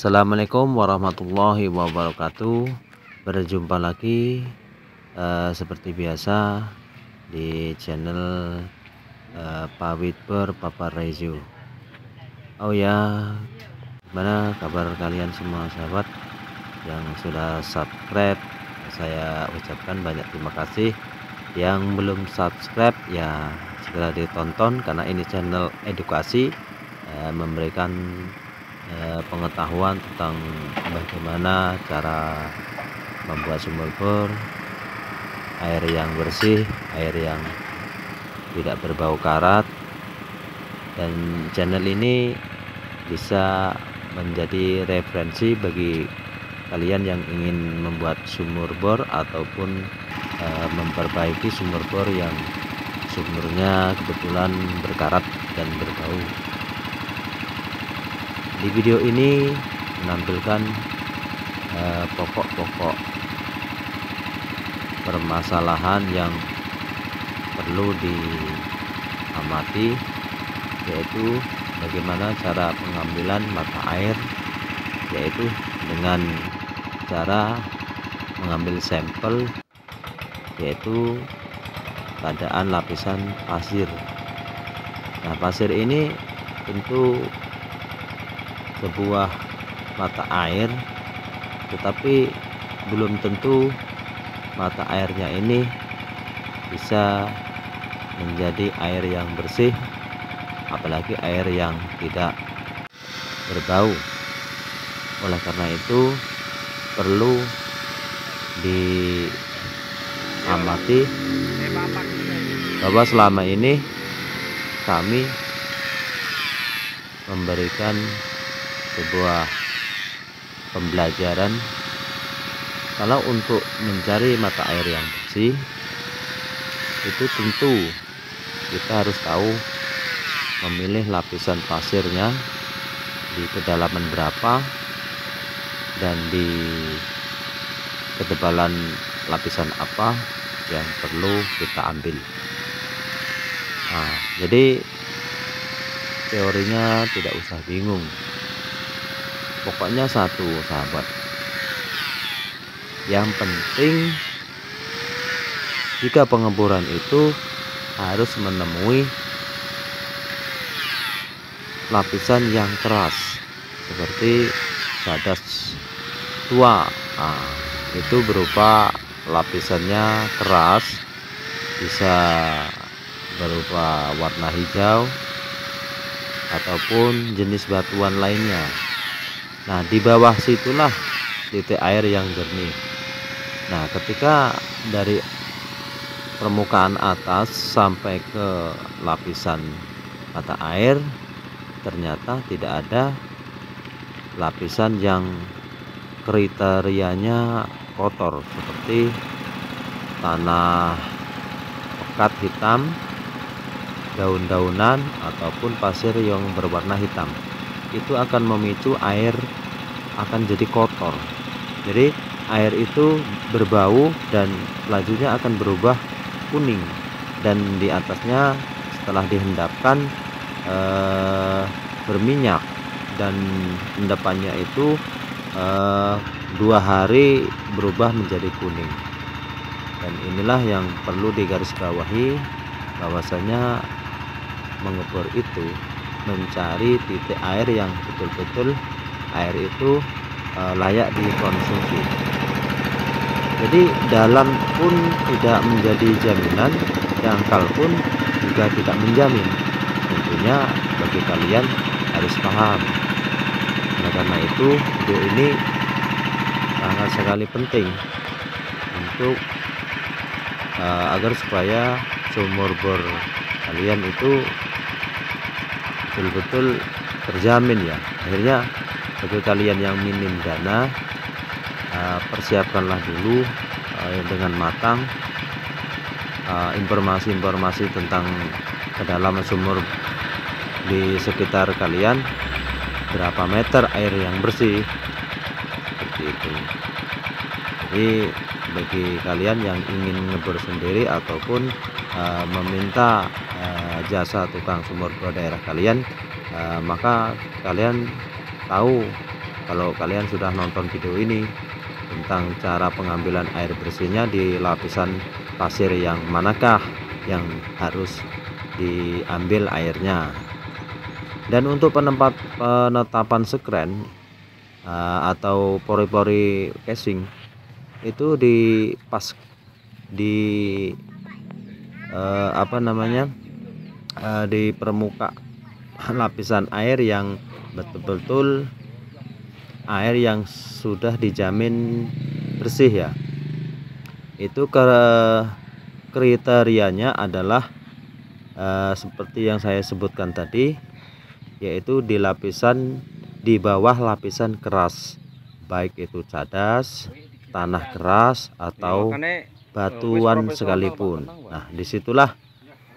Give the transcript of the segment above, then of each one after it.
Assalamualaikum warahmatullahi wabarakatuh. Berjumpa lagi seperti biasa di channel Pak Witber Papa Rezu. Oh ya, gimana kabar kalian semua sahabat yang sudah subscribe? Saya ucapkan banyak terima kasih. Yang belum subscribe ya segera ditonton, karena ini channel edukasi, memberikan pengetahuan tentang bagaimana cara membuat sumur bor, air yang bersih, air yang tidak berbau karat. Dan channel ini bisa menjadi referensi bagi kalian yang ingin membuat sumur bor ataupun memperbaiki sumur bor yang sumurnya kebetulan berkarat dan berbau. Di video ini menampilkan pokok-pokok permasalahan yang perlu diamati, yaitu bagaimana cara pengambilan mata air, yaitu dengan cara mengambil sampel, yaitu keadaan lapisan pasir. Nah, pasir ini tentu sebuah mata air, tetapi belum tentu mata airnya ini bisa menjadi air yang bersih, apalagi air yang tidak berbau. Oleh karena itu perlu diamati bahwa selama ini kami memberikan sebuah pembelajaran kalau untuk mencari mata air yang bersih itu tentu kita harus tahu memilih lapisan pasirnya di kedalaman berapa dan di ketebalan lapisan apa yang perlu kita ambil. Nah, jadi teorinya tidak usah bingung. Pokoknya satu sahabat, yang penting jika pengeboran itu harus menemui lapisan yang keras seperti cadas tua. Nah, itu berupa lapisannya keras, bisa berupa warna hijau ataupun jenis batuan lainnya. Nah, di bawah situlah titik air yang jernih. Nah, ketika dari permukaan atas sampai ke lapisan mata air ternyata tidak ada lapisan yang kriterianya kotor, seperti tanah pekat hitam, daun-daunan ataupun pasir yang berwarna hitam. Itu akan memicu air akan jadi kotor. Jadi air itu berbau dan lajunya akan berubah kuning, dan di atasnya setelah dihendapkan berminyak, dan endapannya itu 2 hari berubah menjadi kuning. Dan inilah yang perlu digarisbawahi, bahwasanya mengebor itu mencari titik air yang betul-betul air itu layak dikonsumsi. Jadi dalam pun tidak menjadi jaminan, dangkal pun juga tidak menjamin. Tentunya bagi kalian harus paham. Nah, karena itu video ini sangat sekali penting untuk agar supaya sumur bor kalian itu betul-betul terjamin ya. Akhirnya bagi kalian yang minim dana, persiapkanlah dulu dengan matang informasi-informasi tentang kedalaman sumur di sekitar kalian, berapa meter air yang bersih, seperti itu. Jadi bagi kalian yang ingin ngebor sendiri ataupun meminta jasa tukang sumur bor daerah kalian, maka kalian tahu kalau kalian sudah nonton video ini tentang cara pengambilan air bersihnya di lapisan pasir yang manakah yang harus diambil airnya. Dan untuk penetapan sekren atau pori-pori casing itu di di permukaan lapisan air yang betul-betul air yang sudah dijamin bersih ya. Itu kriterianya adalah seperti yang saya sebutkan tadi, yaitu di bawah lapisan keras, baik itu cadas, tanah keras atau batuan sekalipun. Nah, disitulah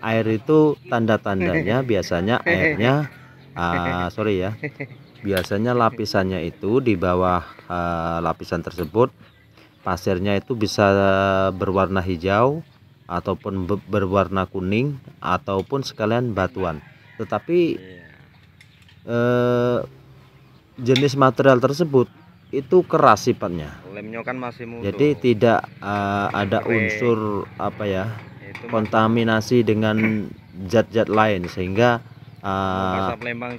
air itu tanda-tandanya biasanya airnya biasanya lapisannya itu di bawah lapisan tersebut pasirnya itu bisa berwarna hijau ataupun berwarna kuning ataupun sekalian batuan. Tetapi jenis material tersebut itu keras sifatnya. Lemnya kan masih mutu. Jadi tidak ada unsur kontaminasi dengan zat-zat lain sehingga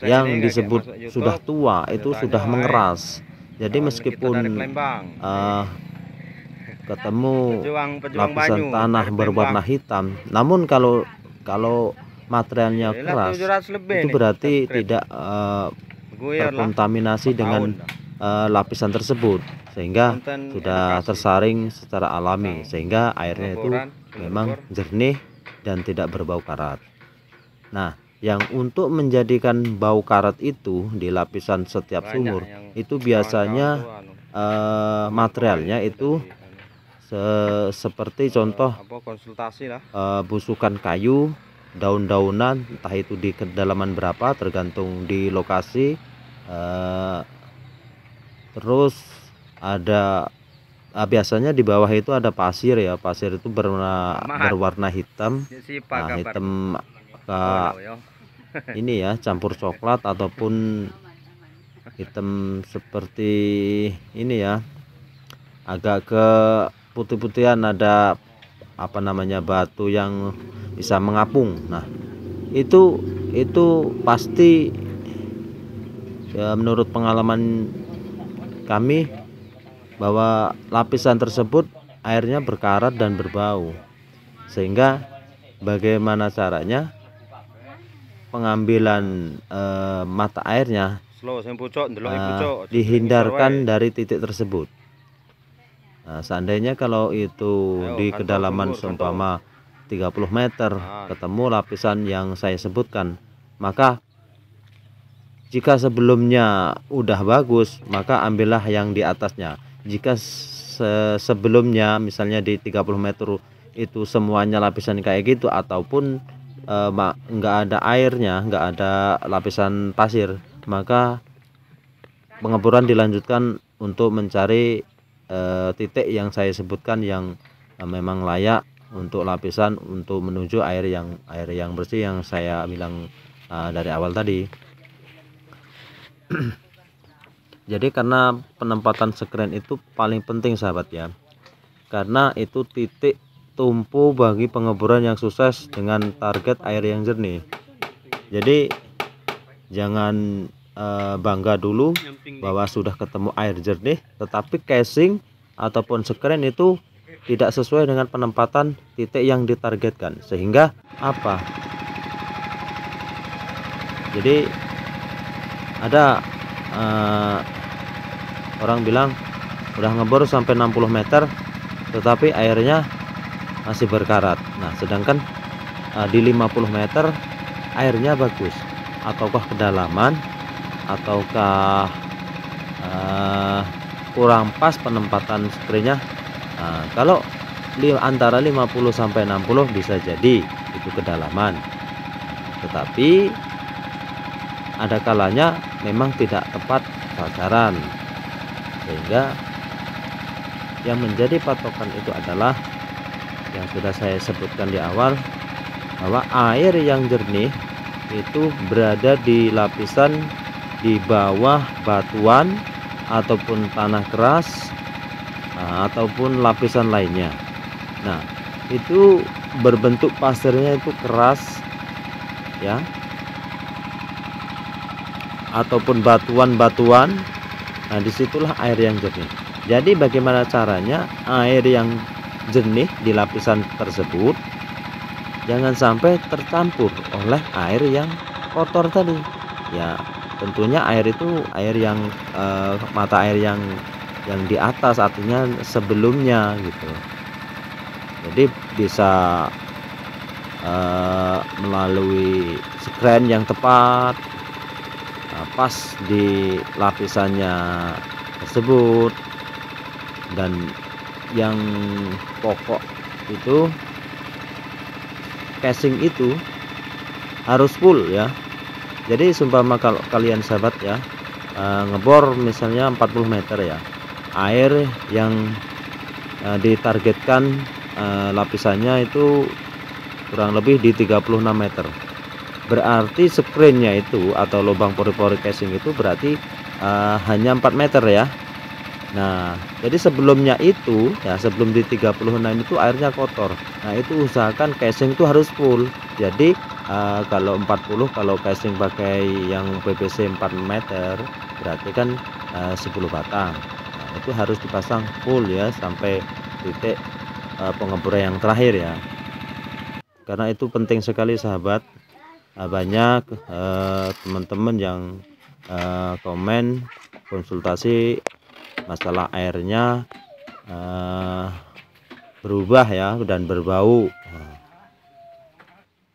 yang disebut sudah tua itu sudah mengeras. Jadi meskipun ketemu lapisan tanah berwarna hitam, namun kalau materialnya keras itu berarti tidak terkontaminasi dengan lapisan tersebut, sehingga sudah tersaring secara alami sehingga airnya itu memang jernih dan tidak berbau karat. Nah, yang untuk menjadikan bau karat itu di lapisan setiap sumur itu biasanya materialnya itu seperti contoh busukan kayu, daun-daunan, entah itu di kedalaman berapa tergantung di lokasi. Terus ada biasanya di bawah itu ada pasir ya. Pasir itu berwarna hitam. Nah, hitam ini ya, campur coklat ataupun hitam seperti ini ya, agak ke putih-putihan, ada batu yang bisa mengapung. Nah, itu pasti ya, menurut pengalaman kami bahwa lapisan tersebut airnya berkarat dan berbau, sehingga bagaimana caranya pengambilan mata airnya dihindarkan dari titik tersebut. Nah, seandainya kalau itu di kedalaman seumpama 30 meter ketemu lapisan yang saya sebutkan, maka jika sebelumnya udah bagus, maka ambillah yang di atasnya. Jika sebelumnya misalnya di 30 meter itu semuanya lapisan kayak gitu, ataupun nggak ada airnya, nggak ada lapisan pasir, maka pengeboran dilanjutkan untuk mencari titik yang saya sebutkan yang memang layak untuk lapisan untuk menuju air yang bersih yang saya bilang dari awal tadi. Jadi karena penempatan sekren itu paling penting sahabat ya, karena itu titik tumpu bagi pengeboran yang sukses dengan target air yang jernih. Jadi jangan bangga dulu bahwa sudah ketemu air jernih, tetapi casing ataupun sekren itu tidak sesuai dengan penempatan titik yang ditargetkan, sehingga apa? Jadi ada orang bilang udah ngebor sampai 60 meter tetapi airnya masih berkarat. Nah, sedangkan di 50 meter airnya bagus, ataukah kedalaman ataukah kurang pas penempatan sekrennya. Nah, kalau antara 50 sampai 60 bisa jadi itu kedalaman, tetapi ada kalanya memang tidak tepat sasaran, sehingga yang menjadi patokan itu adalah yang sudah saya sebutkan di awal, bahwa air yang jernih itu berada di lapisan di bawah batuan ataupun tanah keras, ataupun lapisan lainnya. Nah, itu berbentuk pasirnya itu keras ya, ataupun batuan-batuan. Nah, disitulah air yang jernih. Jadi bagaimana caranya air yang jernih di lapisan tersebut jangan sampai tercampur oleh air yang kotor tadi ya. Tentunya air itu air yang mata air yang di atas, artinya sebelumnya gitu. Jadi bisa melalui skren yang tepat, pas di lapisannya tersebut. Dan yang pokok itu casing itu harus full ya. Jadi seumpama kalau kalian sahabat ya, ngebor misalnya 40 meter ya, air yang ditargetkan lapisannya itu kurang lebih di 36 meter. Berarti skrennya itu atau lubang pori-pori casing itu berarti hanya 4 meter ya. Nah, jadi sebelumnya itu ya, sebelum di 36 itu airnya kotor. Nah, itu usahakan casing itu harus full. Jadi kalau 40, kalau casing pakai yang PVC 4 meter berarti kan 10 batang. Nah, itu harus dipasang full ya sampai titik pengeboran yang terakhir ya. Karena itu penting sekali sahabat. Banyak teman-teman yang komen konsultasi masalah airnya berubah ya dan berbau.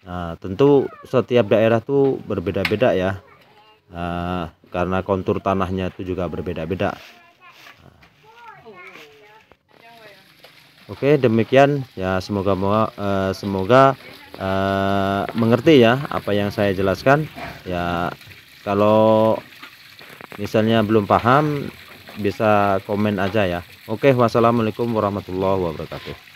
Nah, tentu setiap daerah tuh berbeda-beda ya, karena kontur tanahnya itu juga berbeda-beda. Oke, demikian ya, semoga mengerti ya apa yang saya jelaskan ya. Kalau misalnya belum paham bisa komen aja ya. Oke, wassalamualaikum warahmatullahi wabarakatuh.